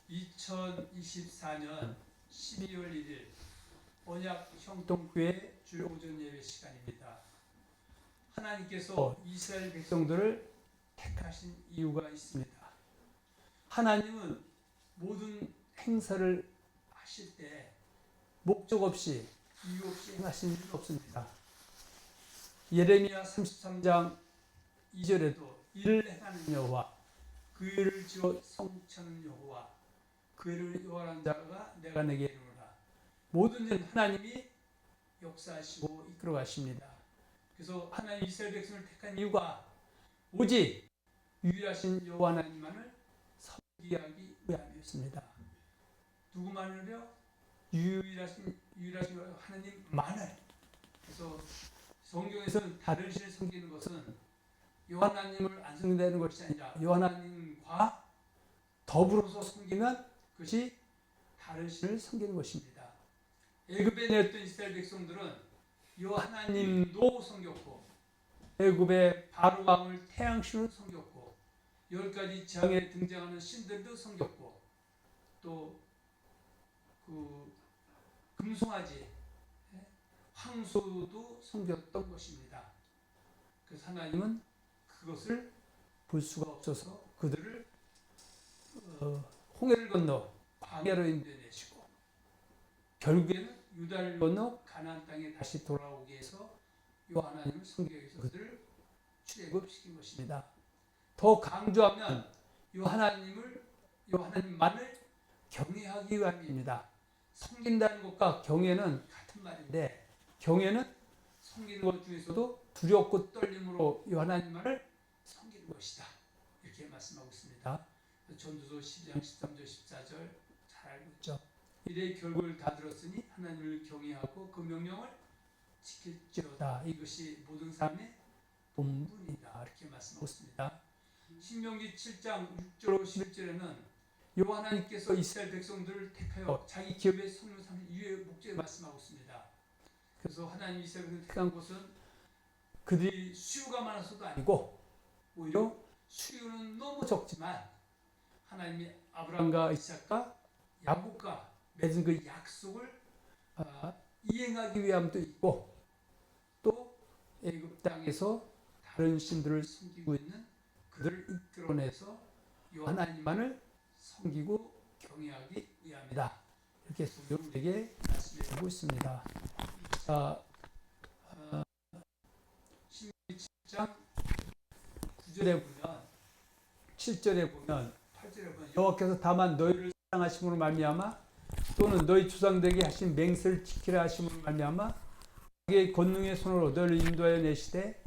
2024년 12월 1일 언약 형통교회 주오전 예배 시간입니다. 하나님께서 이스라엘 백성들을 택하신 이유가 있습니다. 하나님은 모든 행사를 하실 때 목적 없이 이유 없이 행하신 일은 없습니다. 예레미야 33장 2절에도 이를 행하는 여호와 그 일을 지어 성취하는 여호와 그 일을 요하는 자가 내가 내게 이르노라. 모든 일 하나님이 역사하시고 이끌어 가십니다. 그래서 하나님 이스라엘 백성을 택한 이유가 오직 유일하신 여호와 하나님만을 섬기기 위함이었습니다. 누구만을요? 유일하신 하나님만을. 그래서 성경에서는 다른 신을 섬기는 것은 여호와 하나님을 안 섬긴다는 것이 아니라 여호와 하나님과 더불어서 섬기면 그것이 다른 신을 섬기는 것입니다. 애굽에 내었던 이스라엘 백성들은 여호와 하나님도 섬겼고 애굽의 바로 왕을 태양신으로 섬겼고 10가지 재앙에 등장하는 신들도 섬겼고 또 그 금송아지 황소도 섬겼던 것입니다. 그래서 하나님은 그것을 볼 수가 없어서 그들을 홍해를 건너 광야로 인도해내시고 결국에는 유다를 건너 가나안 땅에 다시 돌아오기 위해서 여호와 하나님을 섬기기 위해서 그들을 출애굽시킨 것입니다. 더 강조하면 여호와 하나님만을 경외하기 위함입니다. 섬긴다는 것과 경외는 같은 말인데 경외는 섬기는 것 중에서도 두렵고 떨림으로 여호와 하나님만을 섬기는 것이다. 이렇게 말씀하고 있습니다. 전도서 12장 13절 14절 잘 알고 있죠. 이래 결국을 다 들었으니 하나님을 경외하고 그 명령을 지킬지어다. 이것이 모든 삶의 본분이다. 이렇게 말씀하고 있습니다. 신명기 7장 6절 11절에는 여호와 하나님께서 이스라엘 백성들을 택하여 자기 기업의 성령 삼는 이유의 목적을 말씀하고 있습니다. 그래서 하나님 이스라엘 백성을 택한 것은 그들이 수요가 많아서도 아니고 오히려 수요는 너무 적지만 하나님이 아브라함과 이삭과 야곱과 맺은 그 약속을 이행하기 위함도 있고 또 애굽 땅에서 다른 신들을 섬기고 있는 그들을 이끌어내서 여호와 하나님만을 섬기고 경외하기 위함이다. 이렇게 우리에게 말씀해주고 있습니다. 자, 신명기 7장 9절에 보면 7절에 보면 8절에 보면 여호와께서 다만 너희를 사랑하심으로 말미암아 또는 너희 조상들에게 하신 맹세를 지키라 하심으로 말미암아 자기의 권능의 손으로 너희를 인도하여 내시되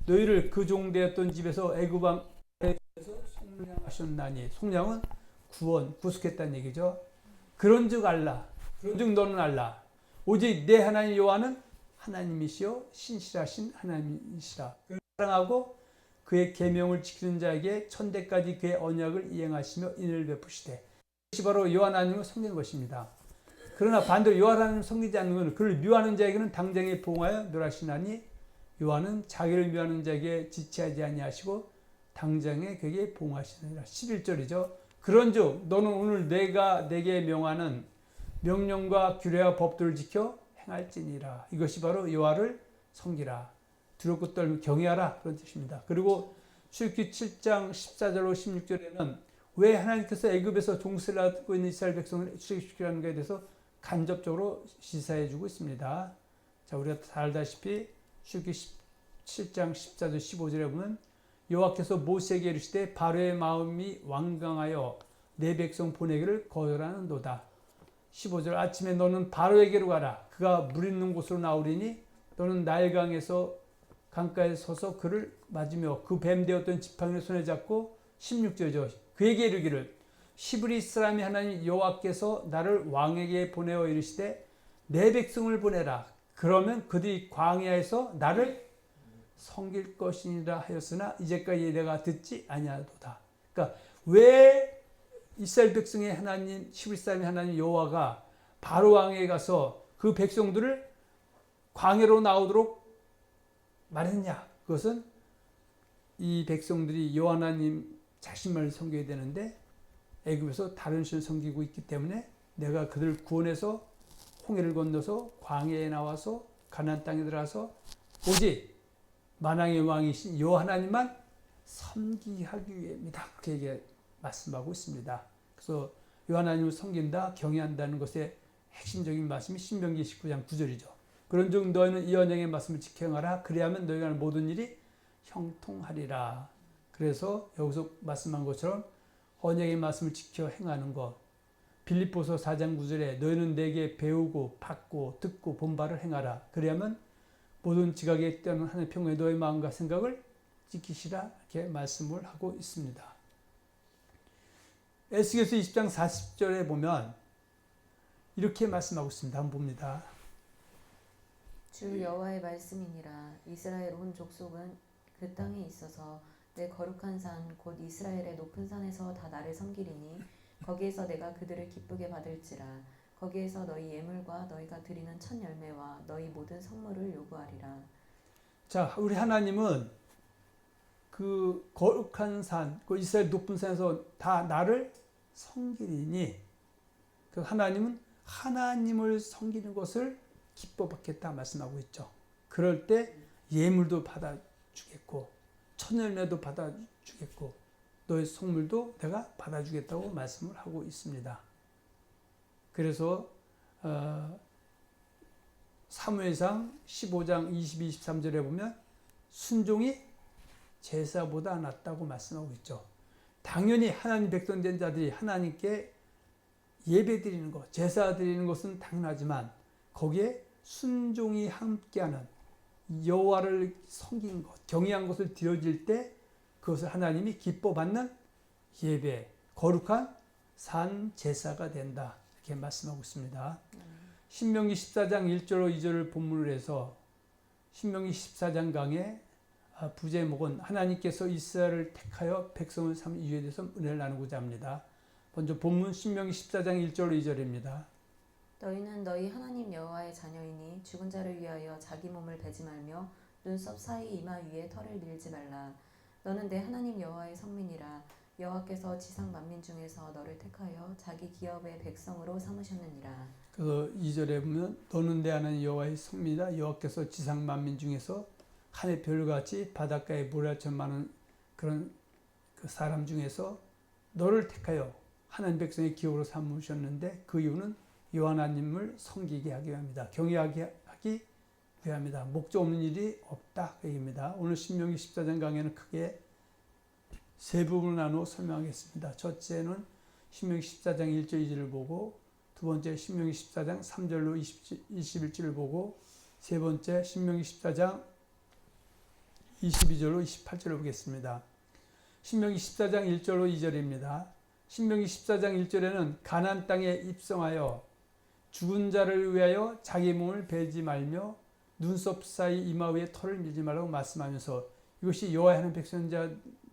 너희를 그 종되었던 집에서 애굽 왕에서 속량하셨나니 속량은 구원, 구속했다는 얘기죠. 그런즉 알라, 그런즉 너는 알라. 오직 내 하나님 여호와는 하나님이시요 신실하신 하나님이시라. 그를 사랑하고 그의 계명을 지키는 자에게 천대까지 그의 언약을 이행하시며 인을 베푸시되 이것이 바로 여호와 하나님을 섬기는 것입니다. 그러나 반대로 여호와 하나님을 섬기지 않는 것은 그를 미워하는 자에게는 당장에 보응하여 멸하시나니 여호와는 자기를 미워하는 자에게 지체하지 아니하시고 당장에 그에게 보응하시느니라. 11절이죠. 그런즉 너는 오늘 내가 내게 명하는 명령과 규례와 법도를 지켜 행할지니라. 이것이 바로 여호와를 섬기라. 두렵고 떨며 경외하라. 그런 뜻입니다. 그리고 출애굽기 7장 14절로 16절에는 왜 하나님께서 애굽에서 종살이를 하고 있는 이스라엘 백성을 출애굽시키라는 것에 대해서 간접적으로 시사해 주고 있습니다. 자, 우리가 다 알다시피 출애굽기 7장 14절 15절에 보면 여호와께서 모세에게 이르시되 바로의 마음이 완강하여 내 백성 보내기를 거절하는도다. 15절 아침에 너는 바로에게로 가라. 그가 물 있는 곳으로 나오리니 너는 나일강에서 강가에 서서 그를 맞으며 그 뱀 되었던 지팡이를 손에 잡고 16절이죠. 그에게 이르기를 시브리 사람이 하나님 여호와께서 나를 왕에게 보내어 이르시되 내 백성을 보내라. 그러면 그들이 광야에서 나를 섬길 것이니라 하였으나 이제까지 내가 듣지 아니하도다. 그러니까 왜 이스라엘 백성의 하나님 시브리 사람의 하나님 여호와가 바로 왕에게 가서 그 백성들을 광야로 나오도록 말했냐? 그것은 이 백성들이 여호와 하나님 자신만을 섬겨야 되는데 애굽에서 다른 신을 섬기고 있기 때문에 내가 그들을 구원해서 홍해를 건너서 광야에 나와서 가나안 땅에 들어가서 오직 만왕의 왕이신 여호와 하나님만 섬기하기 위함이다. 그렇게 말씀하고 있습니다. 그래서 여호와 하나님을 섬긴다, 경외한다는 것의 핵심적인 말씀이 신명기 19장 9절이죠. 그런즉 너희는 이 언약의 말씀을 지켜 행하라. 그리하면 너희가 하는 모든 일이 형통하리라. 그래서 여기서 말씀한 것처럼 언약의 말씀을 지켜 행하는 것. 빌립보서 4장 9절에 너희는 내게 배우고 받고 듣고 본 바를 행하라. 그리하면 모든 지각에 뛰어난 하나님의 평강에 너의 마음과 생각을 지키시라. 이렇게 말씀을 하고 있습니다. 에스겔서 20장 40절에 보면 이렇게 말씀하고 있습니다. 한번 봅니다. 주 여호와의 말씀이니라. 이스라엘 온 족속은 그 땅에 있어서 내 거룩한 산 곧 이스라엘의 높은 산에서 다 나를 섬기리니 거기에서 내가 그들을 기쁘게 받을지라. 거기에서 너희 예물과 너희가 드리는 첫 열매와 너희 모든 성물을 요구하리라. 자, 우리 하나님은 그 거룩한 산, 그 이스라엘 높은 산에서 다 나를 섬기리니 그 하나님은 하나님을 섬기는 것을 기뻐 받겠다 말씀하고 있죠. 그럴 때 예물도 받아주겠고 첫 열매도 받아주겠고 너의 성물도 내가 받아주겠다고 말씀을 하고 있습니다. 그래서 사무엘상 15장 22, 23절에 보면 순종이 제사보다 낫다고 말씀하고 있죠. 당연히 하나님 백성 된 자들이 하나님께 예배 드리는 것, 제사 드리는 것은 당연하지만 거기에 순종이 함께하는 여호와를 섬긴 것, 경외한 것을 드려질 때 그것을 하나님이 기뻐 받는 예배, 거룩한 산 제사가 된다. 이렇게 말씀하고 있습니다. 신명기 14장 1절로 2절을 본문으로 해서 신명기 14장 강의 부제목은 하나님께서 이스라엘을 택하여 백성을 삼은 이유에 대해서 은혜를 나누고자 합니다. 먼저 본문 신명기 14장 1절로 2절입니다. 너희는 너희 하나님 여호와의 자녀이니 죽은 자를 위하여 자기 몸을 베지 말며 눈썹 사이 이마 위에 털을 밀지 말라. 너는 내 하나님 여호와의 성민이라. 여호와께서 지상 만민 중에서 너를 택하여 자기 기업의 백성으로 삼으셨느니라. 그 2절에 보면 너는 내 하나님 여호와의 성민이다. 여호와께서 지상 만민 중에서 하늘 별같이 바닷가에 모래처럼 많은 그런 그 사람 중에서 너를 택하여 하나님 백성의 기업으로 삼으셨는데 그 이유는 여호와 하나님을 섬기게 하기 위함이다. 경외하게 하기 위함이다. 목적 없는 일이 없다. 그 얘기입니다. 오늘 신명기 14장 강의는 크게 세 부분을 나누어 설명하겠습니다. 첫째는 신명기 14장 1절 2절을 보고 두 번째 신명기 14장 3절로 21절을 보고 세 번째 신명기 14장 22절로 28절을 보겠습니다. 신명기 14장 1절로 2절입니다. 신명기 14장 1절에는 가나안 땅에 입성하여 죽은 자를 위하여 자기 몸을 베지 말며 눈썹 사이 이마 위에 털을 밀지 말라고 말씀하면서 이것이 여호와의 하나님 백성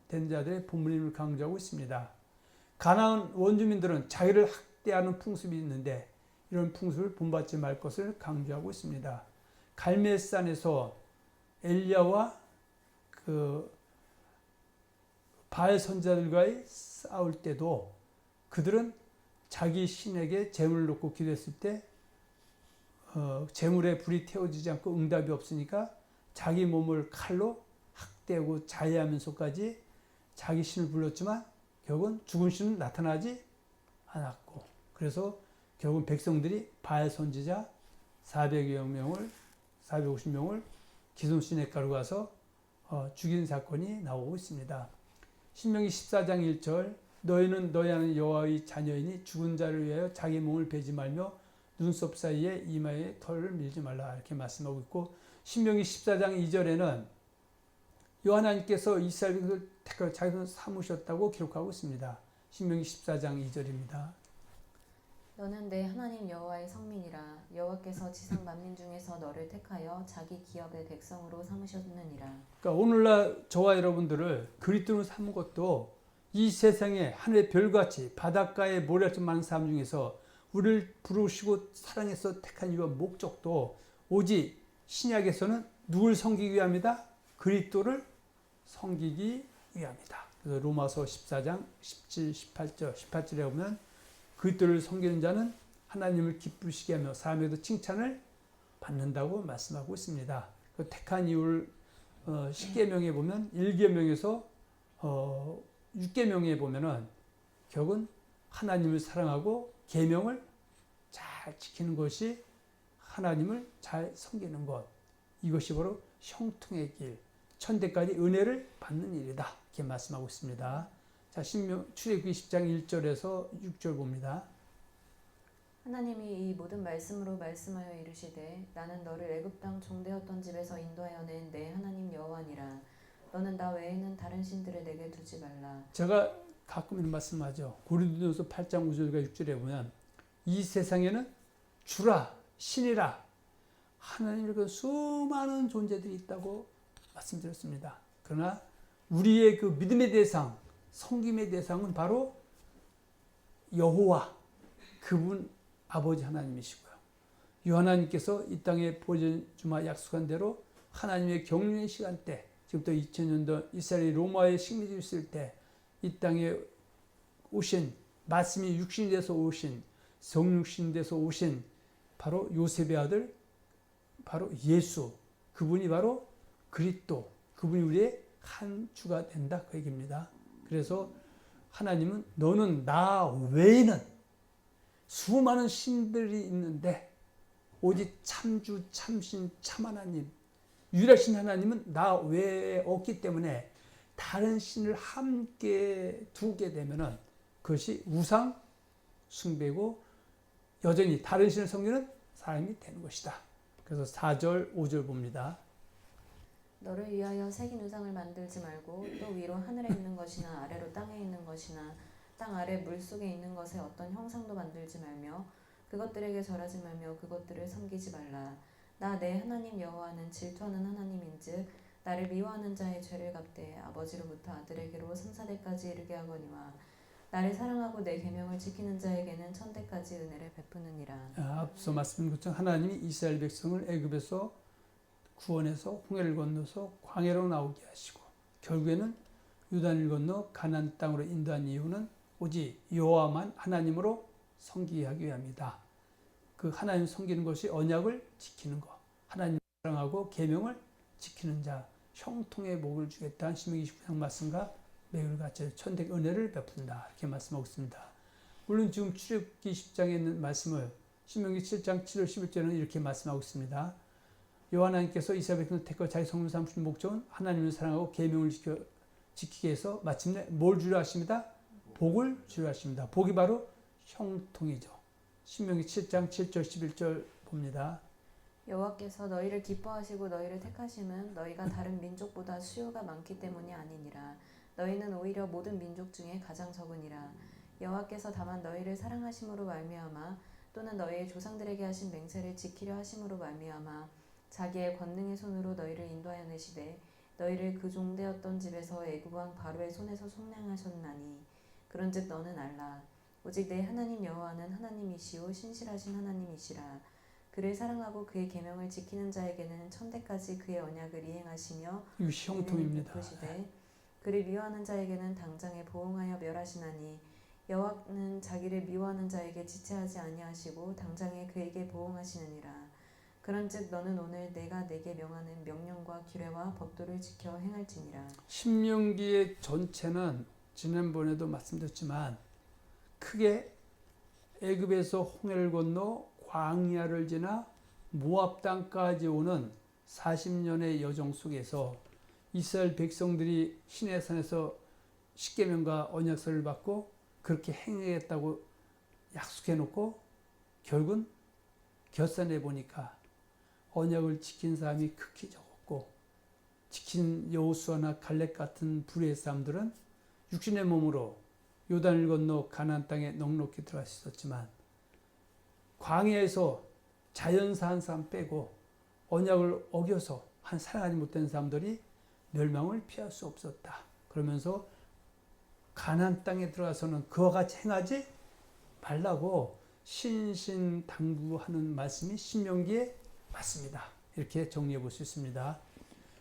된 자들의 본문임을 강조하고 있습니다. 가나안 원주민들은 자기를 학대하는 풍습이 있는데 이런 풍습을 본받지 말 것을 강조하고 있습니다. 갈멜산에서 엘리야와 그 바알 선지자들과의 싸울 때도 그들은 자기 신에게 제물을 놓고 기도했을 때 제물에 불이 태워지지 않고 응답이 없으니까 자기 몸을 칼로 학대하고 자해하면서까지 자기 신을 불렀지만 결국은 죽은 신은 나타나지 않았고 그래서 결국은 백성들이 바알 선지자 450명을 기손 시냇가로 가서 죽인 사건이 나오고 있습니다. 신명기 14장 1절 너희는 너희 하나님 여호와의 자녀이니 죽은 자를 위하여 자기 몸을 베지 말며 눈썹 사이에 이마에 털을 밀지 말라 이렇게 말씀하고 있고 신명기 14장 2절에는 여호와 하나님께서 이스라엘을 택하여 자기 손으로 삼으셨다고 기록하고 있습니다. 신명기 14장 2절입니다. 너는 내 하나님 여호와의 성민이라. 여호와께서 지상 만민 중에서 너를 택하여 자기 기업의 백성으로 삼으셨느니라. 그러니까 오늘날 저와 여러분들을 그리스도로 삼은 것도 이 세상에 하늘의 별같이 바닷가에 모래처럼 많은 사람 중에서 우리를 부르시고 사랑해서 택한 이유와 목적도 오직 신약에서는 누굴 섬기기 위함이다? 그리스도를 섬기기 위함이다. 그래서 로마서 14장 17, 18절에 보면 그들을 섬기는 자는 하나님을 기쁘시게 하며 사람에도 칭찬을 받는다고 말씀하고 있습니다. 그 택한 이유를 10계명에 보면 1계명에서 6계명에 보면은 결국은 하나님을 사랑하고 계명을 잘 지키는 것이 하나님을 잘 섬기는 것. 이것이 바로 형통의 길, 천대까지 은혜를 받는 일이다. 이렇게 말씀하고 있습니다. 자, 출애굽기 10장 1절에서 6절 봅니다. 하나님이 이 모든 말씀으로 말씀하여 이르시되 나는 너를 애굽 땅 종되었던 집에서 인도하여 낸 내 하나님 여호와니라. 너는 나 외에는 다른 신들을 내게 두지 말라. 제가 가끔 이런 말씀하죠. 고린도전서 8장 5절과 6절에 보면 이 세상에는 주라 신이라 하나님의 그 수많은 존재들이 있다고 말씀드렸습니다. 그러나 우리의 그 믿음의 대상, 섬김의 대상은 바로 여호와, 그분 아버지 하나님이시고요. 이 하나님께서 이 땅에 보여주마 약속한 대로 하나님의 경륜의 시간대, 지금부터 2000년도 이스라엘이 로마의 식민지를 있을 때 이 땅에 오신, 말씀이 육신이 돼서 오신, 성육신 돼서 오신 바로 요셉의 아들, 바로 예수, 그분이 바로 그리스도, 그분이 우리의 한 주가 된다, 그 얘기입니다. 그래서 하나님은 너는 나 외에는 수많은 신들이 있는데 오직 참주, 참신, 참하나님, 유일하신 하나님은 나 외에 없기 때문에 다른 신을 함께 두게 되면은 그것이 우상 숭배고 여전히 다른 신을 섬기는 사람이 되는 것이다. 그래서 4절, 5절 봅니다. 너를 위하여 새긴 우상을 만들지 말고 또 위로 하늘에 있는 것이나 아래로 땅에 있는 것이나 땅 아래 물속에 있는 것에 어떤 형상도 만들지 말며 그것들에게 절하지 말며 그것들을 섬기지 말라. 나 내 하나님 여호와는 질투하는 하나님인즉 나를 미워하는 자의 죄를 갚되 아버지로부터 아들에게로 3, 4대까지 이르게 하거니와 나를 사랑하고 내 계명을 지키는 자에게는 천대까지 은혜를 베푸느니라. 앞서 말씀드린 것처럼 하나님이 이스라엘 백성을 애굽에서 구원해서 홍해를 건너서 광야로 나오게 하시고 결국에는 요단을 건너 가나안 땅으로 인도한 이유는 오직 여호와만 하나님으로 섬기게 하기 위함이다. 그 하나님 섬기는 것이 언약을 지키는 것, 하나님 사랑하고 계명을 지키는 자, 형통의 복을 주겠다는 신명기 29장 말씀과 매일 같이 천대 은혜를 베푼다, 이렇게 말씀하고 있습니다. 물론 지금 출애굽기 10장에 있는 말씀을 신명기 7장 7절 11절에는 이렇게 말씀하고 있습니다. 여호와 하나님께서 이스라엘 백성을 택하여 자기 성을 삼으신 목적은 하나님을 사랑하고 계명을 지키게 해서 마침내 뭘 주려 하십니다? 복을 주려 하십니다. 복이 바로 형통이죠. 신명기 7장 7절 11절 봅니다. 여호와께서 너희를 기뻐하시고 너희를 택하심은 너희가 다른 민족보다 수요가 많기 때문이 아니니라. 너희는 오히려 모든 민족 중에 가장 적으니라. 여호와께서 다만 너희를 사랑하심으로 말미암아 또는 너희의 조상들에게 하신 맹세를 지키려 하심으로 말미암아 자기의 권능의 손으로 너희를 인도하여 내시되 너희를 그 종되었던 집에서 애굽 왕 바로의 손에서 속량하셨나니 그런즉 너는 알라. 오직 내 하나님 여호와는 하나님이시오 신실하신 하나님이시라. 그를 사랑하고 그의 계명을 지키는 자에게는 천대까지 그의 언약을 이행하시며 이것이 형통입니다. 베푸시되 그를 미워하는 자에게는 당장에 보응하여 멸하시나니 여호와는 자기를 미워하는 자에게 지체하지 아니하시고 당장에 그에게 보응하시느니라. 그런즉 너는 오늘 내가 내게 명하는 명령과 규례와 법도를 지켜 행할지니라. 신명기의 전체는 지난번에도 말씀드렸지만 크게 애굽에서 홍해를 건너 광야를 지나 모압 땅까지 오는 40년의 여정 속에서 이스라엘 백성들이 시내산에서 십계명과 언약서를 받고 그렇게 행하겠다고 약속해 놓고 결국은 결산해 보니까 언약을 지킨 사람이 극히 적었고 지킨 여호수아나 갈렙 같은 불의의 사람들은 육신의 몸으로 요단을 건너 가나안 땅에 넉넉히 들어갈 수 있었지만 광야에서 자연사 한 사람 빼고 언약을 어겨서 한 사랑하지 못된 사람들이 멸망을 피할 수 없었다. 그러면서 가나안 땅에 들어가서는 그와 같이 행하지 말라고 신신당부하는 말씀이 신명기에 맞습니다. 이렇게 정리해 볼 수 있습니다.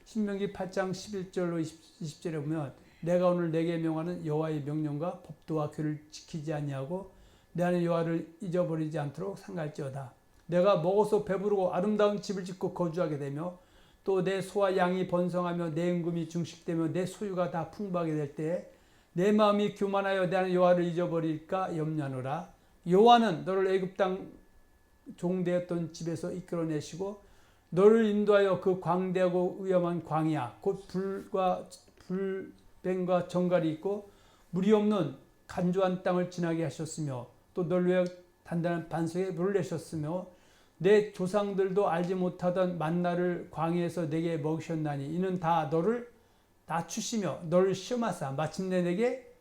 신명기 8장 11절로 20절에 보면 내가 오늘 내게 명하는 여호와의 명령과 법도와 규를 지키지 아니하고 내 하나님 여호와를 잊어버리지 않도록 삼갈지어다. 내가 먹어서 배부르고 아름다운 집을 짓고 거주하게 되며 또 내 소와 양이 번성하며 내 임금이 증식되며 내 소유가 다 풍부하게 될 때에 내 마음이 교만하여 내 하나님 여호와를 잊어버릴까 염려하노라. 여호와는 너를 애굽 땅 종되었던 집에서 이끌어내시고 너를 인도하여 그 광대하고 위험한 광야 곧 불뱀과 정갈이 있고 물이 없는 간조한 땅을 지나게 하셨으며 또 너를 위하여 단단한 반석에 물을 내셨으며 내 조상들도 알지 못하던 만나를 광야에서 내게 먹이셨나니 이는 다 너를 낮추시며 너를 시험하사 마침내 내게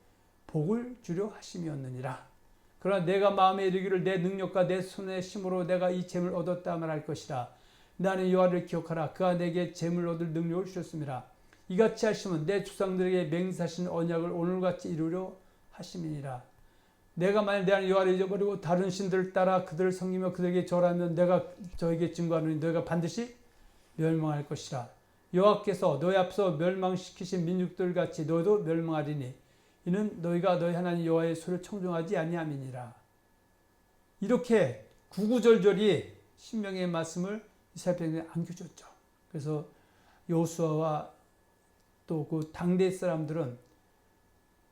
복을 주려 하심이었느니라. 그러나 내가 마음에 이르기를 내 능력과 내 손의 힘으로 내가 이 재물을 얻었다 말할 것이라. 나는 여호와를 기억하라. 그가 내게 재물 얻을 능력을 주셨습니다. 이같이 하시면 내 조상들에게 맹세하신 언약을 오늘같이 이루려 하심이니라. 내가 만일 내 하나님 여호와를 잊어버리고 다른 신들을 따라 그들을 섬기며 그들에게 절하면 내가 저에게 증거하노니 너희가 반드시 멸망할 것이라. 여호와께서 너희 앞서 멸망시키신 민족들 같이 너희도 멸망하리니 이는 너희가 너희 하나님 여호와의 소리를 청종하지 아니함이니라. 이렇게 구구절절히 신명의 말씀을 이스라엘 백성에 안겨줬죠. 그래서 여호수아와 또 그 당대 사람들은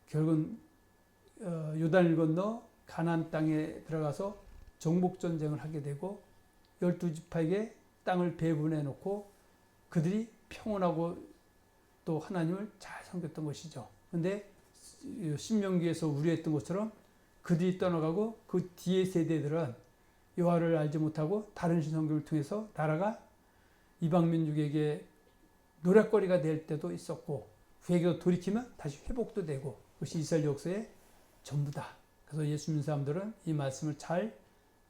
결국은 요단을 건너 가나안 땅에 들어가서 정복 전쟁을 하게 되고 12지파에게 땅을 배분해 놓고 그들이 평온하고 또 하나님을 잘 섬겼던 것이죠. 그런데 신명기에서 우려했던 것처럼 그들이 떠나가고 그 뒤의 세대들은 여호와를 알지 못하고 다른 신 섬김을 통해서 나라가 이방 민족에게 노략거리가 될 때도 있었고 회개가 돌이키면 다시 회복도 되고 그것이 이스라엘 역사의 전부다. 그래서 예수 믿는 사람들은 이 말씀을 잘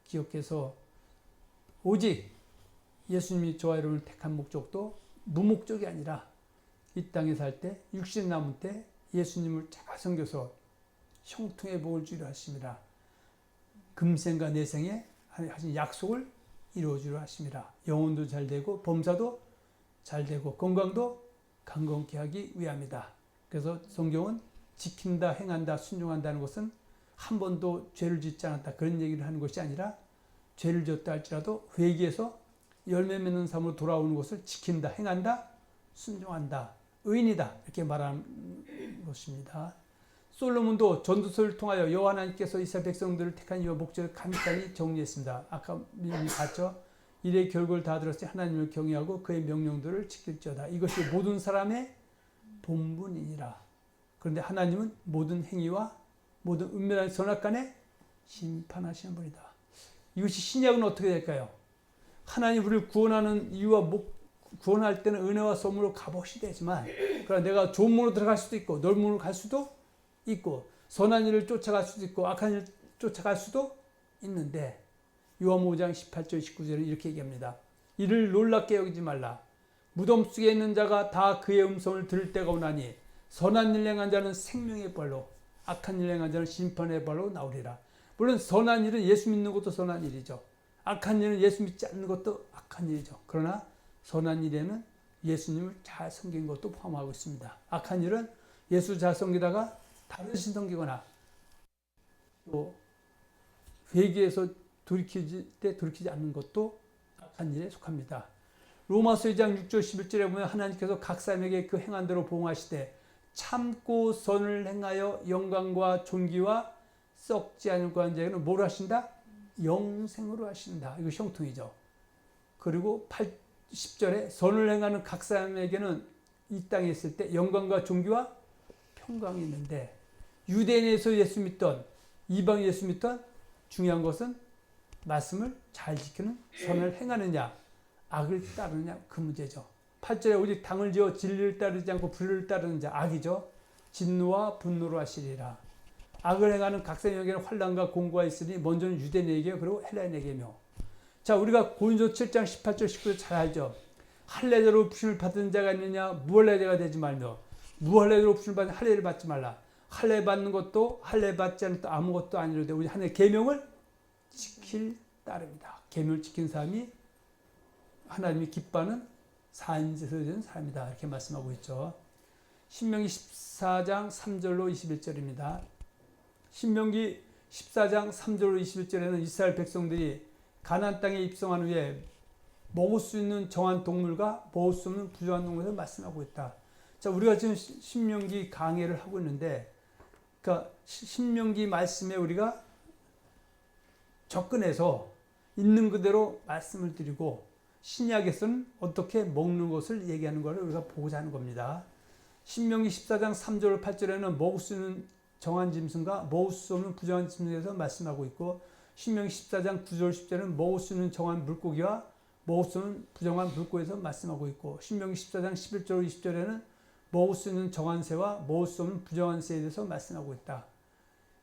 기억해서 오직 예수님이 저와 여러분을 택한 목적도 무목적이 아니라 이 땅에 살 때 육신 남은 때 예수님을 잘 섬겨서 형통의 복을 주려 하심이라. 금생과 내생에 하신 약속을 이루어 주려 하심이라. 영혼도 잘 되고 범사도 잘 되고 건강도 강건케 하기 위함이다. 그래서 성경은 지킨다, 행한다, 순종한다는 것은 한 번도 죄를 짓지 않았다 그런 얘기를 하는 것이 아니라 죄를 졌다 할지라도 회개해서 열매 맺는 삶으로 돌아오는 것을 지킨다, 행한다, 순종한다, 의인이다 이렇게 말하는 것입니다. 솔로몬도 전도서를 통하여 여호와 하나님께서 이스라엘 백성들을 택한 이유 목적을 간단히 정리했습니다. 아까 미리 봤죠. 일의 결과를 다 들었을 때 하나님을 경외하고 그의 명령들을 지킬지어다. 이것이 모든 사람의 본분이니라. 그런데 하나님은 모든 행위와 모든 은밀한 선악간에 심판하시는 분이다. 이것이 신약은 어떻게 될까요? 하나님 우리를 구원하는 이유와 구원할 때는 은혜와 선물로 값없이 되지만 그러나 내가 좋은 문으로 들어갈 수도 있고 넓은 문으로 갈 수도 있고 선한 일을 쫓아갈 수도 있고 악한 일을 쫓아갈 수도 있는데 요한복음 5장 18절 19절은 이렇게 얘기합니다. 이를 놀랍게 여기지 말라. 무덤 속에 있는 자가 다 그의 음성을 들을 때가 오나니 선한 일 행한 자는 생명의 벌로 악한 일 행한 자는 심판의 벌로 나오리라. 물론 선한 일은 예수 믿는 것도 선한 일이죠. 악한 일은 예수 믿지 않는 것도 악한 일이죠. 그러나 선한 일에는 예수님을 잘 섬긴 것도 포함하고 있습니다. 악한 일은 예수 잘 섬기다가 다른 신 섬기거나 또 회개해서 돌이키지 않는 것도 악한 일에 속합니다. 로마서 2장 6절 11절에 보면 하나님께서 각 사람에게 그 행한 대로 보응하시되 참고 선을 행하여 영광과 존귀와 썩지 않을 자에게는 뭘 하신다? 영생으로 하신다. 이거 형통이죠. 그리고 10절에 선을 행하는 각 사람에게는 이 땅에 있을 때 영광과 존귀와 평강이 있는데 유대인에서 예수 믿던 이방 예수 믿던 중요한 것은 말씀을 잘 지키는 선을 행하느냐 악을 따르느냐 그 문제죠. 8절에 오직 당을 지어 진리를 따르지 않고 불의를 따르는 자 악이죠. 진노와 분노로 하시리라. 악을 행하는 각 사람에게는 환난과 공고가 있으니 먼저는 유대인에게 그리고 헬라인에게며. 자, 우리가 고린도 7장 18절 19절 잘 알죠. 할례대로 부심을 받은 자가 있느냐 무할례자가 되지 말며 무할례대로 부심을 받는 할례를 받지 말라. 할례 받는 것도 할례 받지 않는 것도 아무것도 아니로되 우리 하나님의 계명을 지킬 따름이다. 계명을 지킨 사람이 하나님이 기뻐하는 산지서진 사람이다. 이렇게 말씀하고 있죠. 신명기 14장 3절로 21절입니다. 신명기 14장 3절로 21절에는 이스라엘 백성들이 가나안 땅에 입성한 후에 먹을 수 있는 정한 동물과 먹을 수 없는 부정한 동물을 말씀하고 있다. 자, 우리가 지금 신명기 강해를 하고 있는데, 그러니까 신명기 말씀에 우리가 접근해서 있는 그대로 말씀을 드리고 신약에서는 어떻게 먹는 것을 얘기하는 것을 우리가 보고자 하는 겁니다. 신명기 14장 3절 8절에는 먹을 수 있는 정한 짐승과 먹을 수 없는 부정한 짐승에 대해서 말씀하고 있고, 신명기 14장 9절 10절은 먹을 수 있는 정한 물고기와 먹을 수 없는 부정한 물고기에서 말씀하고 있고, 신명기 14장 11절 20절에는 먹을 수 있는 정한 새와 먹을 수 없는 부정한 새에 대해서 말씀하고 있다.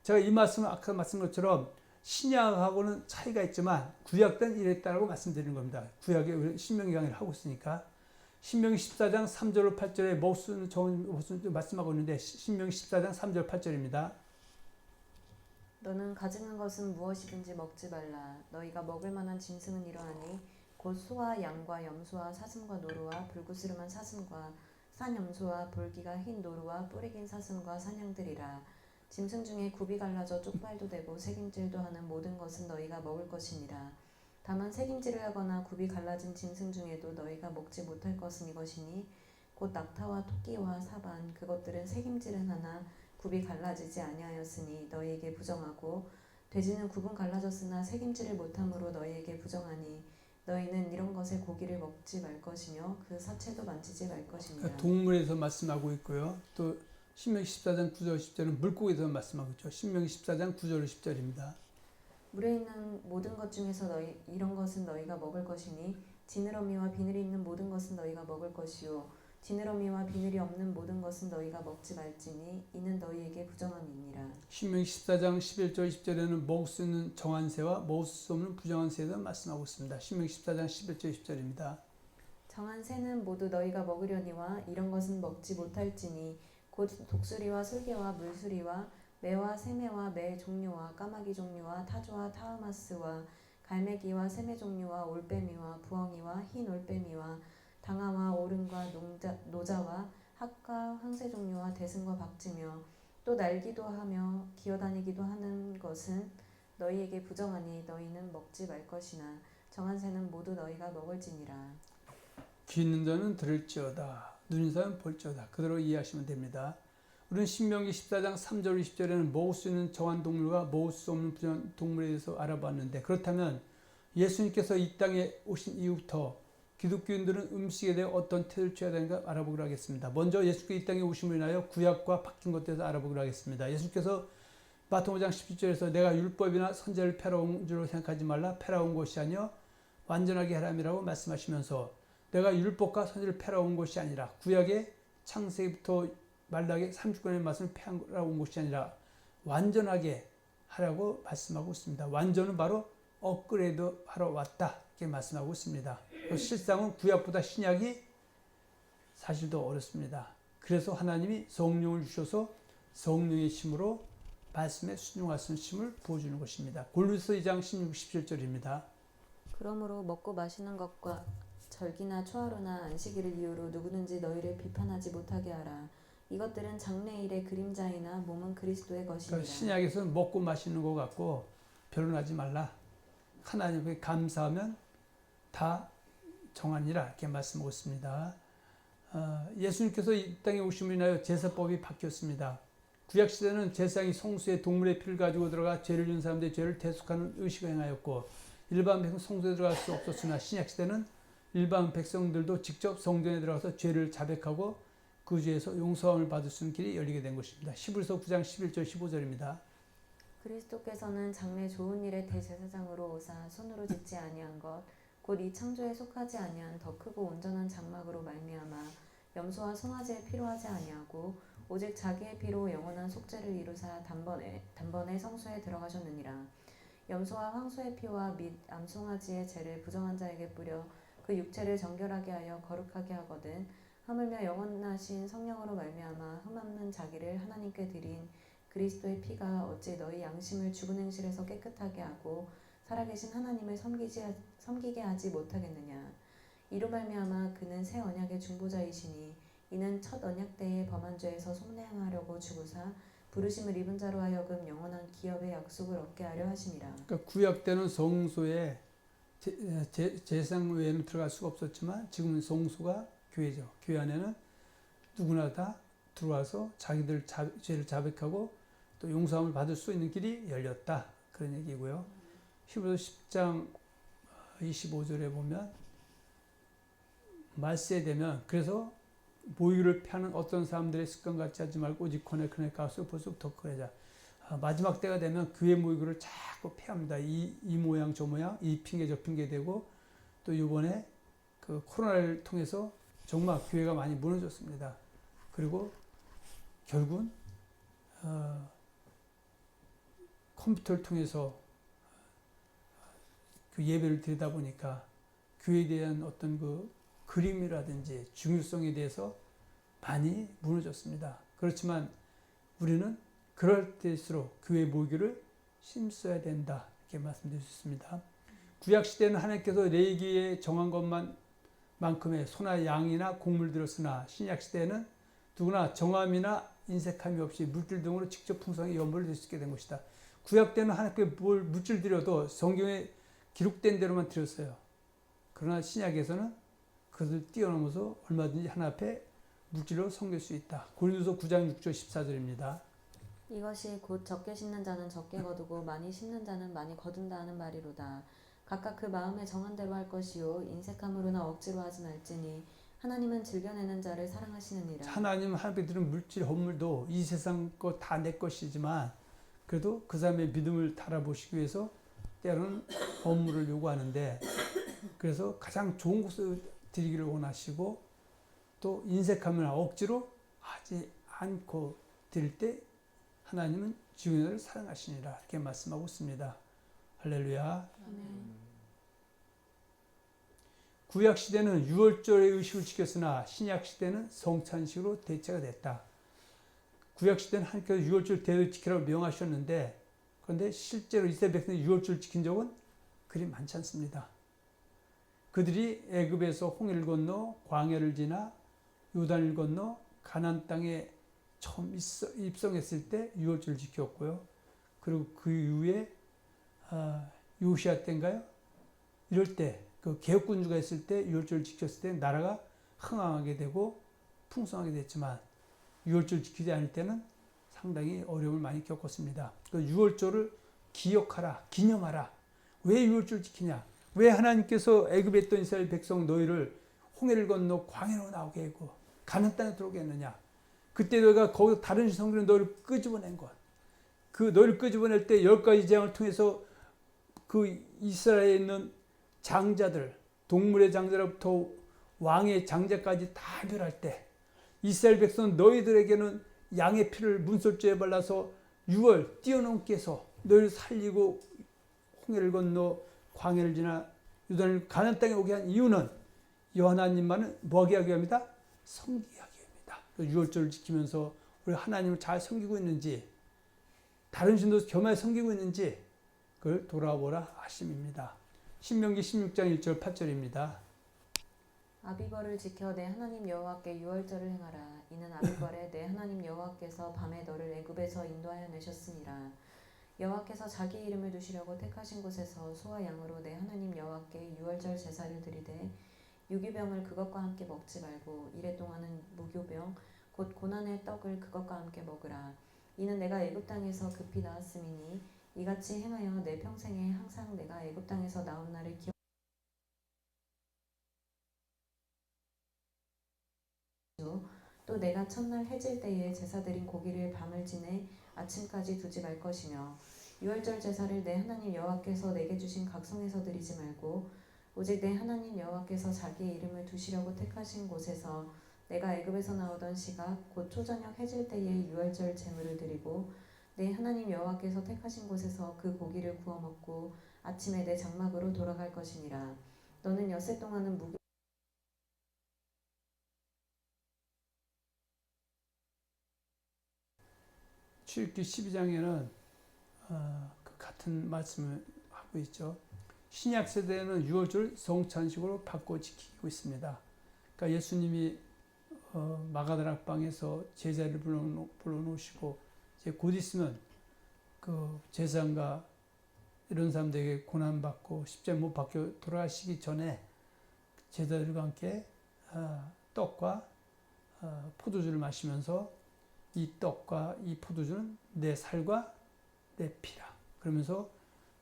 제가 이 말씀을 아까 말씀한 것처럼 신약하고는 차이가 있지만 구약 때는 이랬다고 말씀드리는 겁니다. 구약에 신명기 강의를 하고 있으니까. 신명기 14장 3절 8절에 먹을 수 있는 정한 것을 말씀하고 있는데, 신명기 14장 3절 8절입니다. 너는 가증한 것은 무엇이든지 먹지 말라. 너희가 먹을 만한 짐승은 이러하니 곧 소와 양과 염소와 사슴과 노루와 불구스름한 사슴과 산염소와 볼기가 흰 노루와 뿌리 긴 사슴과 사냥들이라. 짐승 중에 굽이 갈라져 쪽발도 되고 새김질도 하는 모든 것은 너희가 먹을 것이니라. 다만 새김질을 하거나 굽이 갈라진 짐승 중에도 너희가 먹지 못할 것은 이것이니 곧 낙타와 토끼와 사반, 그것들은 새김질은 하나 굽이 갈라지지 아니하였으니 너희에게 부정하고, 돼지는 굽은 갈라졌으나 새김질을 못함으로 너희에게 부정하니 너희는 이런 것의 고기를 먹지 말 것이며 그 사체도 만지지 말 것이니라. 동물에서 말씀하고 있고요. 또 신명기 14장 9절 10절은 물고기에서 말씀하고 있죠. 신명기 14장 9절 10절입니다. 물에 있는 모든 것 중에서 이런 것은 너희가 먹을 것이니 지느러미와 비늘이 있는 모든 것은 너희가 먹을 것이요 지느러미와 비늘이 없는 모든 것은 너희가 먹지 말지니 이는 너희에게 부정함이니라. 신명기 14장 11절 20절에는 먹을 수 있는 정한 새와 먹을 수 없는 부정한 새에 대해 말씀하고 있습니다. 신명기 14장 11절 10절입니다. 정한 새는 모두 너희가 먹으려니와 이런 것은 먹지 못할지니 곧 독수리와 솔개와 물수리와 매와 새매와 매 종류와 까마귀 종류와 타조와 타흐마스와 갈매기와 새매 종류와 올빼미와 부엉이와 흰 올빼미와 당아와 오름과 노자와 학과 황새 종류와 대승과 박쥐며 또 날기도 하며 기어다니기도 하는 것은 너희에게 부정하니 너희는 먹지 말 것이나 정한 새는 모두 너희가 먹을지니라. 귀 있는 자는 들을지어다, 눈 있는 자는 볼지어다. 그대로 이해하시면 됩니다. 우리는 신명기 14장 3절 20절에는 먹을 수 있는 정한 동물과 먹을 수 없는 부정한 동물에 대해서 알아봤는데, 그렇다면 예수님께서 이 땅에 오신 이후부터 기독교인들은 음식에 대해 어떤 태도를 취해야 되는가 알아보기로 하겠습니다. 먼저 예수께서 이 땅에 오심으로 인하여 구약과 바뀐 것에 대해서 알아보기로 하겠습니다. 예수께서 마태복음 5장 17절에서 내가 율법이나 선지자를 패러온 줄로 생각하지 말라, 패러온 것이 아니여 완전하게 하람이라고 말씀하시면서, 내가 율법과 선지를 패러온 것이 아니라 구약의 창세기부터 말라기 30권의 말씀을 패하러 온 것이 아니라 완전하게 하라고 말씀하고 있습니다. 완전은 바로 업그레이드 하러 왔다, 이렇게 말씀하고 있습니다. 실상은 구약보다 신약이 사실도 어렵습니다. 그래서 하나님이 성령을 주셔서 성령의 힘으로 말씀에 순종할 수 있는 힘을 부어주는 것입니다. 골로새 2장 16, 17절입니다. 그러므로 먹고 마시는 것과 절기나 초하루나 안식일을 이유로 누구든지 너희를 비판하지 못하게 하라. 이것들은 장래일의 그림자이나 몸은 그리스도의 것이니라. 그러니까 신약에서는 먹고 마시는 것 같고 변론하지 말라. 하나님께 감사하면 다 정하니라, 이렇게 말씀하고 있습니다. 예수님께서 이 땅에 오심으로 인하여 제사법이 바뀌었습니다. 구약시대는 제사장이 성수에 동물의 피를 가지고 들어가 죄를 지은 사람들의 죄를 대속하는 의식을 행하였고, 일반 백성 성소에 들어갈 수 없었으나 신약시대는 일반 백성들도 직접 성전에 들어가서 죄를 자백하고 그 죄에서 용서함을 받을 수 있는 길이 열리게 된 것입니다. 히브리서 9장 11절 15절입니다. 그리스도께서는 장래 좋은 일의 대제사장으로 오사 손으로 짓지 아니한 것 곧 이 창조에 속하지 아니한 더 크고 온전한 장막으로 말미암아 염소와 송아지의 피로 하지 아니하고 오직 자기의 피로 영원한 속죄를 이루사 단번에 성소에 들어가셨느니라. 염소와 황소의 피와 및 암송아지의 죄를 부정한 자에게 뿌려 그 육체를 정결하게 하여 거룩하게 하거든 하물며 영원하신 성령으로 말미암아 흠없는 자기를 하나님께 드린 그리스도의 피가 어찌 너희 양심을 죽은 행실에서 깨끗하게 하고 살아계신 하나님을 섬기게 하지 못하겠느냐. 이로 말미암아 그는 새 언약의 중보자이시니 이는 첫 언약 때에 범한 죄에서 속량하려고 주고사 부르심을 입은 자로 하여금 영원한 기업의 약속을 얻게 하려 하심이라. 그러니까 구약 때는 성소에 제사장 외에는 들어갈 수가 없었지만 지금은 성소가 교회죠. 교회 안에는 누구나 다 들어와서 자기들 죄를 자백하고 또 용서함을 받을 수 있는 길이 열렸다. 그런 얘기고요. 히브리서 10장 25절에 보면 말세에 되면 그래서 모유를 패하는 어떤 사람들의 습관 같이 하지 말고 오직 코네크네 가서 볼수록 더 커야자. 마지막 때가 되면 교회 모유를 자꾸 패합니다. 이 모양 저 모양 이 핑계 저 핑계 대고 또 이번에 그 코로나를 통해서 정말 교회가 많이 무너졌습니다. 그리고 결국은 컴퓨터를 통해서 그 예배를 드리다 보니까 교회에 대한 어떤 그 그림이라든지 중요성에 대해서 많이 무너졌습니다. 그렇지만 우리는 그럴 때일수록 교회 모기를 심써야 된다. 이렇게 말씀드릴 수 있습니다. 구약시대는 하나님께서 레위기에 정한 것만큼의 소나 양이나 곡물 들었으나 신약시대에는 누구나 정함이나 인색함이 없이 물질 등으로 직접 풍성하게 연보를 드릴 수 있게 된 것이다. 구약 때는 하나님께 뭘 물질 드려도 성경에 기록된 대로만 드렸어요. 그러나 신약에서는 그것을 뛰어넘어서 얼마든지 하나님 앞에 물질로 섬길 수 있다. 고린도서 9장 6절 14절입니다. 이것이 곧 적게 심는 자는 적게 거두고 많이 심는 자는 많이 거둔다 하는 말이로다. 각각 그 마음에 정한 대로 할 것이요 인색함으로나 억지로 하지 말지니 하나님은 즐겨내는 자를 사랑하시느니라. 하나님은 하나님께 드린 물질 헌물도 이 세상 거 다 내 것이지만 그래도 그 사람의 믿음을 달아보시기 위해서 때로는 헌물을 요구하는데 그래서 가장 좋은 곳을 드리기를 원하시고 또 인색함이나 억지로 하지 않고 드릴 때 하나님은 지구인을 사랑하시니라 이렇게 말씀하고 있습니다. 할렐루야. 아멘. 구약시대는 유월절의 의식을 지켰으나 신약시대는 성찬식으로 대체가 됐다. 구약시대는 하나님께서 유월절 대를 지키라고 명하셨는데 그런데 실제로 이스라엘 백성이 유월절을 지킨 적은 그리 많지 않습니다. 그들이 애굽에서 홍해를 건너 광야를 지나 요단을 건너 가나안 땅에 처음 입성했을 때 유월절을 지켰고요. 그리고 그 이후에 요시아 때인가요? 이럴 때 그 개혁군주가 있을 때 유월절을 지켰을 때 나라가 흥황하게 되고 풍성하게 됐지만 유월절 지키지 않을 때는 상당히 어려움을 많이 겪었습니다. 그 유월절을 기억하라, 기념하라. 왜 유월절 지키냐? 왜 하나님께서 애굽에 있던 이스라엘 백성 너희를 홍해를 건너 광야로 나오게 하고 가나안 땅에 들어오게 했느냐? 그때 너희가 거기서 다른 성들은 너희를 끄집어낸 것. 그 너희를 끄집어낼 때 10가지 재앙을 통해서 그 이스라엘에 있는 장자들, 동물의 장자로부터 왕의 장자까지 다 멸할 때 이스라엘 백성 너희들에게는 양의 피를 문설주에 발라서 6월 뛰어넘게 해서 너희를 살리고 홍해를 건너 광야를 지나 유단을 가나안 땅에 오게 한 이유는 하나님만은 뭐하게 하기 위함이다? 섬기게 하기 위함이다. 유월절을 지키면서 우리 하나님을 잘 섬기고 있는지 다른 신도 겸하여 섬기고 있는지 그걸 돌아보라 하심입니다. 신명기 16장 1절 8절입니다. 아비벌을 지켜 내 하나님 여호와께 유월절을 행하라. 이는 아비벌에 내 하나님 여호와께서 밤에 너를 애굽에서 인도하여 내셨으니라. 여호와께서 자기 이름을 두시려고 택하신 곳에서 소와 양으로 내 하나님 여호와께 유월절 제사를 드리되 유기병을 그것과 함께 먹지 말고 이래 동안은 무교병 곧 고난의 떡을 그것과 함께 먹으라. 이는 내가 애굽 땅에서 급히 나왔음이니 이같이 행하여 내 평생에 항상 내가 애굽 땅에서 나온 날을 기억. 또 내가 첫날 해질 때에 제사 드린 고기를 밤을 지내 아침까지 두지 말 것이며 유월절 제사를 내 하나님 여호와께서 내게 주신 각성에서 드리지 말고 오직 내 하나님 여호와께서 자기의 이름을 두시려고 택하신 곳에서 내가 애굽에서 나오던 시각 곧 초저녁 해질 때에 유월절 제물을 드리고 내 하나님 여호와께서 택하신 곳에서 그 고기를 구워 먹고 아침에 내 장막으로 돌아갈 것이니라. 너는 엿새 동안은 무교 출애굽기 12장에는 그 같은 말씀을 하고 있죠. 신약 세대는 유월절 성찬식으로 바꿔 지키고 있습니다. 그러니까 예수님이 마가다락방에서 제자를 불러놓으시고 이제 곧 있으면 그 제사장과 이런 사람들에게 고난받고 십자에 못 박혀 돌아가시기 전에 제자들과 함께 떡과 포도주를 마시면서 이 떡과 이 포도주는 내 살과 내 피라. 그러면서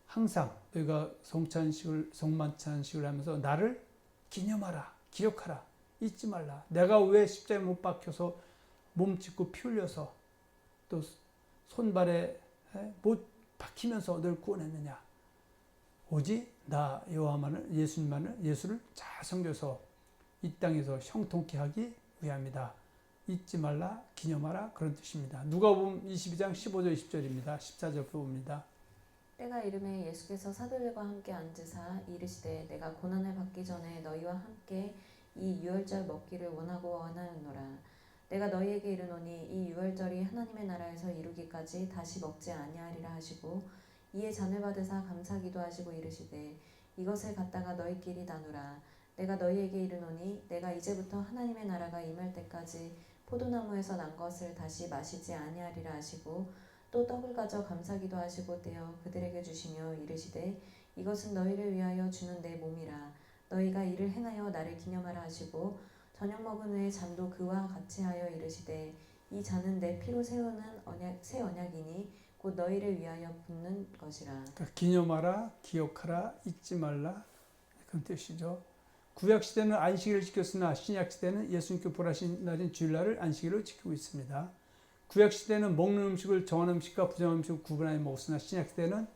항상 너희가 성만찬식을 하면서 나를 기념하라, 기억하라, 잊지 말라. 내가 왜 십자에 못 박혀서 몸 찢고 피 흘려서 또 손발에 못 박히면서 널 구원했느냐. 오직 나 여호와만을, 예수를 잘 섬겨서 이 땅에서 형통케 하기 위함이다. 잊지 말라, 기념하라, 그런 뜻입니다. 누가복음 22장 15절 20절입니다. 14절 봅니다. 때가 이름에 예수께서 사도들과 함께 앉으사 이르시되 내가 고난을 받기 전에 너희와 함께 이 유월절 먹기를 원하노라. 내가 너희에게 이르노니 이 유월절이 하나님의 나라에서 이루기까지 다시 먹지 아니하리라 하시고 이에 잔을 받으사 감사기도 하시고 이르시되 이것을 갖다가 너희끼리 나누라. 내가 너희에게 이르노니 내가 이제부터 하나님의 나라가 임할 때까지 포도나무에서 난 것을 다시 마시지 아니하리라 하시고 또 떡을 가져 감사기도 하시고 떼어 그들에게 주시며 이르시되 이것은 너희를 위하여 주는 내 몸이라. 너희가 이를 행하여 나를 기념하라 하시고 저녁 먹은 후에 잔도 그와 같이 하여 이르시되 이 잔은 내 피로 세우는 새 언약이니 곧 너희를 위하여 붓는 것이라. 그러니까 기념하라, 기억하라, 잊지 말라, 그런 뜻이죠. 구약시대는 안식일을 지켰으나 신약시대는 예수님께 부활하신 날인 주일날을 안식일로 지키고 있습니다. 구약시대는 먹는 음식을 정한 음식과 부정한 음식을 구분하여 먹었으나 신약시대는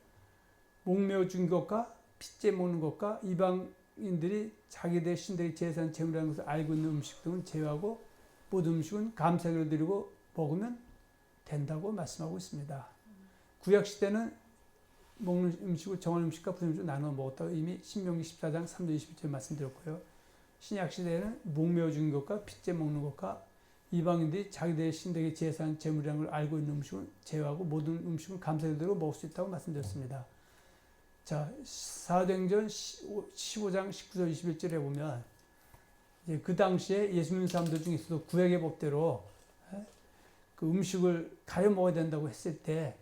목매어 죽인 것과 핏째 먹는 것과 이방인들이 자기들 신들의 제사한 제물이라는 것을 알고 있는 음식 등은 제외하고 모든 음식은 감사기를 드리고 먹으면 된다고 말씀하고 있습니다. 구약시대는 먹는 음식을 정한 음식과 부정한 음식을 나눠 먹었다고 이미 신명기 14장 3절 21절 말씀드렸고요. 신약시대에는 목매어 죽인 것과 핏째 먹는 것과 이방인들이 자기들의 신들에게 제사한 제물이라는 걸 알고 있는 음식은 제외하고 모든 음식은 감사기를 드리고 먹을 수 있다고 말씀드렸습니다. 자, 사도행전 15장 19절 21절에 보면 이제 그 당시에 예수 믿는 사람들 중에서도 구약의 법대로 그 음식을 가려 먹어야 된다고 했을 때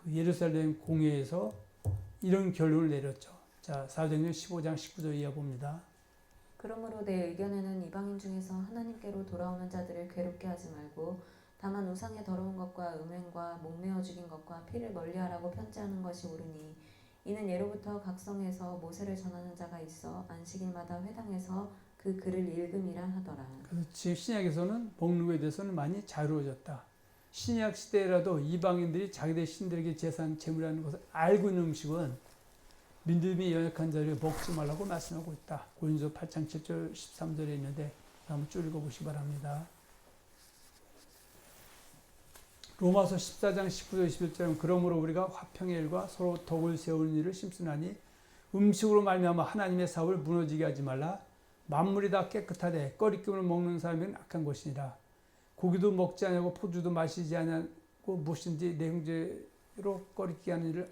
그 예루살렘 공회에서 이런 결론을 내렸죠. 자, 사도행전 15장 19절 이하 봅니다. 그러므로 내 의견에는 이방인 중에서 하나님께로 돌아오는 자들을 괴롭게 하지 말고 다만 우상의 더러운 것과 음행과 목매어 죽인 것과 피를 멀리하라고 편지하는 것이 옳으니 이는 예로부터 각 성에서 모세를 전하는 자가 있어 안식일마다 회당에서 그 글을 읽음이라 하더라. 그렇지. 신약에서는 먹는 것에 대해서는 많이 자유로워졌다. 신약 시대라도 이방인들이 자기들 신들에게 제사한 제물이라는 것을 알고 있는 음식은 믿음이 연약한 자를 먹지 말라고 말씀하고 있다. 고린도서 8장 7절 13절에 있는데 한번 쭉 읽어보시기 바랍니다. 로마서 14장 19절 21절은 그러므로 우리가 화평의 일과 서로 덕을 세우는 일을 심쓰나니 음식으로 말미암아 하나님의 사업을 무너지게 하지 말라. 만물이 다 깨끗하되 꺼리낌을 먹는 사람에게는 악한 것이니라. 고기도 먹지 아니하고 포도도 마시지 아니하고 무엇인지 내 형제로 꺼리게 하는 일을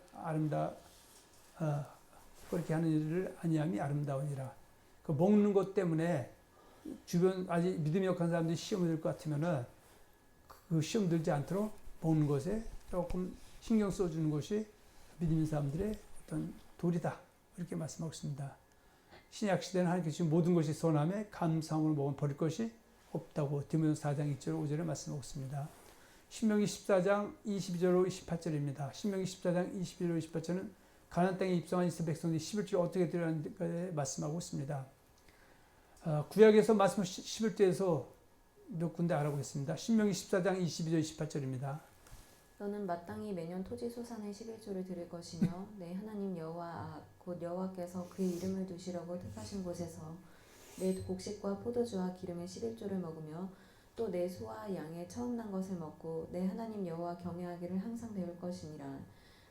그렇게 하는 일을 아니함이 아름다우니라. 그 먹는 것 때문에 주변 아직 믿음이 약한 사람들이 시험을 들 것 같으면은 그 시험 들지 않도록 먹는 것에 조금 신경 써주는 것이 믿음 있는 사람들의 어떤 도리다. 이렇게 말씀하고 있습니다. 신약 시대는 하나님께서 모든 것이 선함에 감사함으로 먹으면 버릴 것이 없다고 디모데후서 4장 2절 5절에 말씀하고 있습니다. 신명기 14장 22절로 28절입니다. 신명기 14장 21절로 28절은 가나안 땅에 입성한 이스라엘 백성들이 11조를 어떻게 드리는지에 말씀하고 있습니다. 구약에서 말씀 11조에서 몇 군데 알아보겠습니다. 신명기 14장 22절 28절입니다. 너는 마땅히 매년 토지 소산의 11조를 드릴 것이며 내 하나님 여호와 곧 여호와께서 그의 이름을 두시려고 택하신 곳에서 내 곡식과 포도주와 기름의 11조를 먹으며 또 내 소와 양의 처음 난 것을 먹고 내 하나님 여호와 경외하기를 항상 배울 것이니라.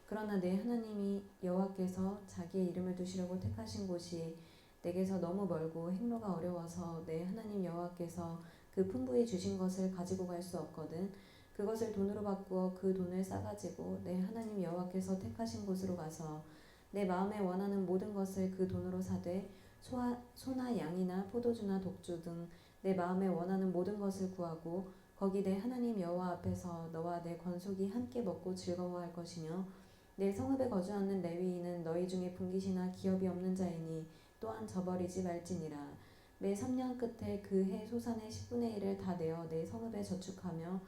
그러나 내 하나님이 여호와께서 자기의 이름을 두시려고 택하신 곳이 내게서 너무 멀고 행로가 어려워서 내 하나님 여호와께서 그 풍부히 주신 것을 가지고 갈 수 없거든. 그것을 돈으로 바꾸어 그 돈을 싸가지고 내 하나님 여호와께서 택하신 곳으로 가서 내 마음에 원하는 모든 것을 그 돈으로 사되 소나 양이나 포도주나 독주 등 내 마음에 원하는 모든 것을 구하고 거기 내 하나님 여호와 앞에서 너와 내 권속이 함께 먹고 즐거워할 것이며 내 성읍에 거주하는 레위인은 너희 중에 분깃이나 기업이 없는 자이니 또한 저버리지 말지니라. 매 3년 끝에 그 해 소산의 10분의 1을 다 내어 내 성읍에 저축하며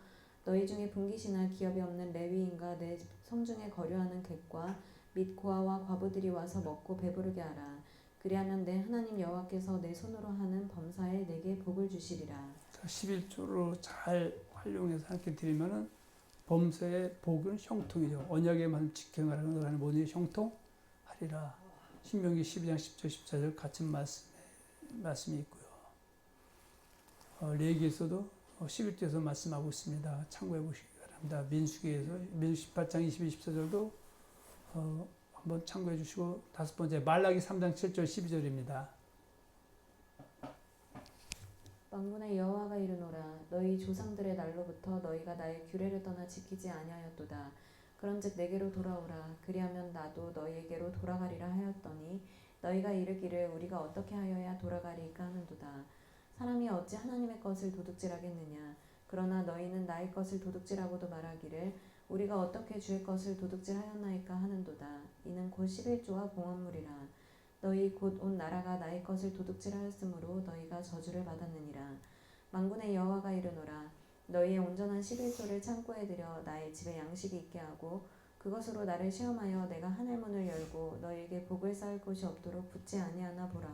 너희 중에 분깃이나 기업이 없는 레위인과 내 성중에 거류하는 객과 및 고아와 과부들이 와서 먹고 배부르게 하라. 그리하면 내 하나님 여호와께서 내 손으로 하는 범사에 내게 복을 주시리라. 11조로 잘 활용해서 함께 드리면은 범사의 복은 형통이죠. 언약에만 지켜나가는 모든 형통하리라. 신명기 12장 10절 14절 같은 말씀이 있고요. 레위기에서도 11조에서 말씀하고 있습니다. 참고해 보시기 바랍니다. 민수기에서 민수기 18장 22, 14절도 한번 참고해 주시고, 다섯 번째 말라기 3장 7절 12절입니다. 만군의 여호와가 이르노라. 너희 조상들의 날로부터 너희가 나의 규례를 떠나 지키지 아니하였도다. 그런즉 내게로 돌아오라. 그리하면 나도 너희에게로 돌아가리라 하였더니 너희가 이르기를 우리가 어떻게 하여야 돌아가리까 하는도다. 사람이 어찌 하나님의 것을 도둑질하겠느냐. 그러나 너희는 나의 것을 도둑질하고도 말하기를 우리가 어떻게 주의 것을 도둑질하였나이까 하는도다. 이는 곧 11조와 봉헌물이라. 너희 곧 온 나라가 나의 것을 도둑질하였으므로 너희가 저주를 받았느니라. 만군의 여호와가 이르노라. 너희의 온전한 11조를 창고에 들여 나의 집에 양식이 있게 하고 그것으로 나를 시험하여 내가 하늘문을 열고 너희에게 복을 쌓을 곳이 없도록 붙지 아니하나 보라.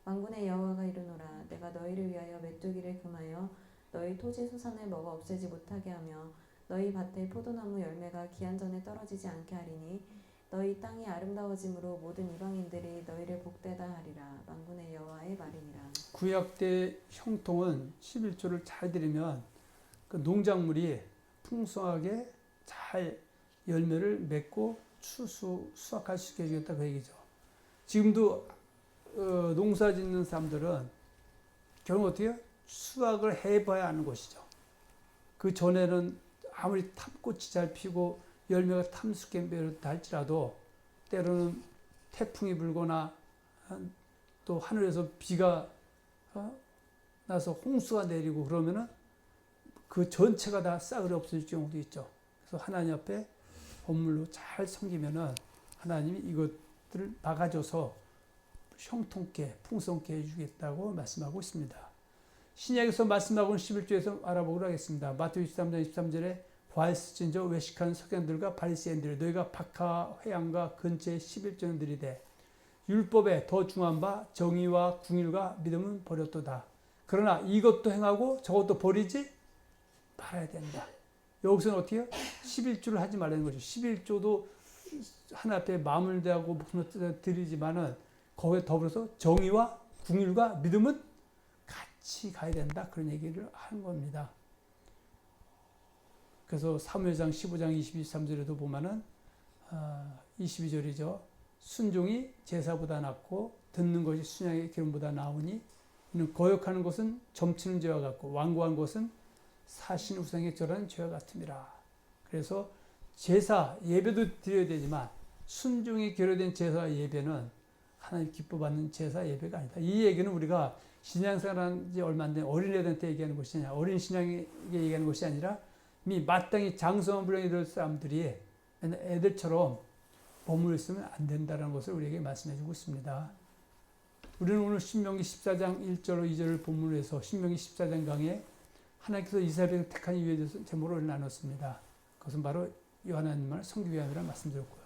만군의 여호와가 이르노라. 내가 너희를 위하여 메뚜기를 금하여 너희 토지 소산을 먹어 없애지 못하게 하며 너희 밭의 포도나무 열매가 기한 전에 떨어지지 않게 하리니 너희 땅이 아름다워짐으로 모든 이방인들이 너희를 복되다 하리라. 만군의 여호와의 말이니라. 구약 때 형통은 11조를 잘 드리면 그 농작물이 풍성하게 잘 열매를 맺고 수확할 수 있게 해주겠다 그 얘기죠. 지금도 농사 짓는 사람들은 결국 어떻게 해요? 수확을 해봐야 하는 것이죠. 그 전에는 아무리 탐꽃이 잘 피고 열매가 탐스럽게 맺었다 할지라도 때로는 태풍이 불거나 또 하늘에서 비가 나서 홍수가 내리고 그러면은 그 전체가 다 싸그리 없어질 경우도 있죠. 그래서 하나님 앞에 본물로 잘 섬기면은 하나님이 이것들을 막아줘서 형통케 풍성케 해주겠다고 말씀하고 있습니다. 신약에서 말씀하고 있는 11조에서 알아보도록 하겠습니다. 마태복음 23장 23절에 과일스진저 외식한 서기관들과 바리새인들 너희가 박하 회양과 근처의 11조는 들이되 율법에 더 중한 바 정의와 궁일과 믿음은 버렸도다. 그러나 이것도 행하고 저것도 버리지 말아야 된다. 여기서는 어떻게 해요? 11조를 하지 말라는 거죠. 11조도 하나 앞에 마음을 다하고 목숨을 드리지만은 거기에 더불어서 정의와 궁일과 믿음은 같이 가야 된다. 그런 얘기를 하는 겁니다. 그래서 사무엘상 15장 22~23절에도 보면은 22절이죠. 순종이 제사보다 낫고 듣는 것이 순양의 기름보다 나으니 이는 거역하는 것은 점치는 죄와 같고 완고한 것은 사신 우상의 절하는 죄와 같음이라. 그래서 제사 예배도 드려야 되지만 순종이 결여된 제사 예배는 하나님 기뻐 받는 제사 예배가 아니다. 이 얘기는 우리가 신앙생활한 지 얼마 안 된 어린애들한테 얘기하는 것이 아니라 어린 신앙에게 얘기하는 것이 아니라 이 마땅히 장성한 분량이 될 사람들이 애들처럼 머물러 있으면 안 된다는 것을 우리에게 말씀해 주고 있습니다. 우리는 오늘 신명기 14장 1절로 2절을 본문으로 해서 신명기 14장 강에 하나님께서 이스라엘을 택한 이유에 대해서 제목을 나눴습니다. 그것은 바로 하나님을 섬기기 위함이라 말씀드렸고요.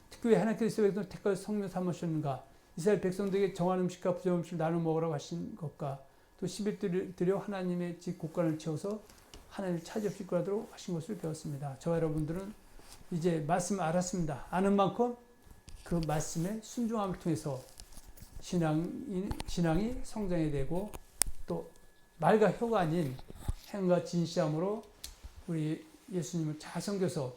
특히 왜 하나님께서 이스라엘 백성을 택하여 성령 삼으셨는가? 이스라엘 백성들에게 정한 음식과 부정한 음식을 나눠 먹으라고 하신 것과 또 11 드려 하나님의 집 곳간을 채워서 하나님을 차지하실 거라도록 하신 것을 배웠습니다. 저와 여러분들은 이제 말씀을 알았습니다. 아는 만큼 그 말씀의 순종함을 통해서 신앙이 성장이 되고 또 말과 혀가 아닌 행과 진실함으로 우리 예수님을 잘 섬겨서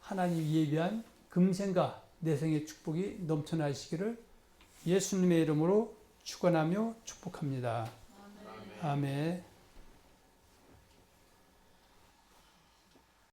하나님 예비한 금생과 내생의 축복이 넘쳐나시기를 예수님의 이름으로 축원하며 축복합니다. 아멘.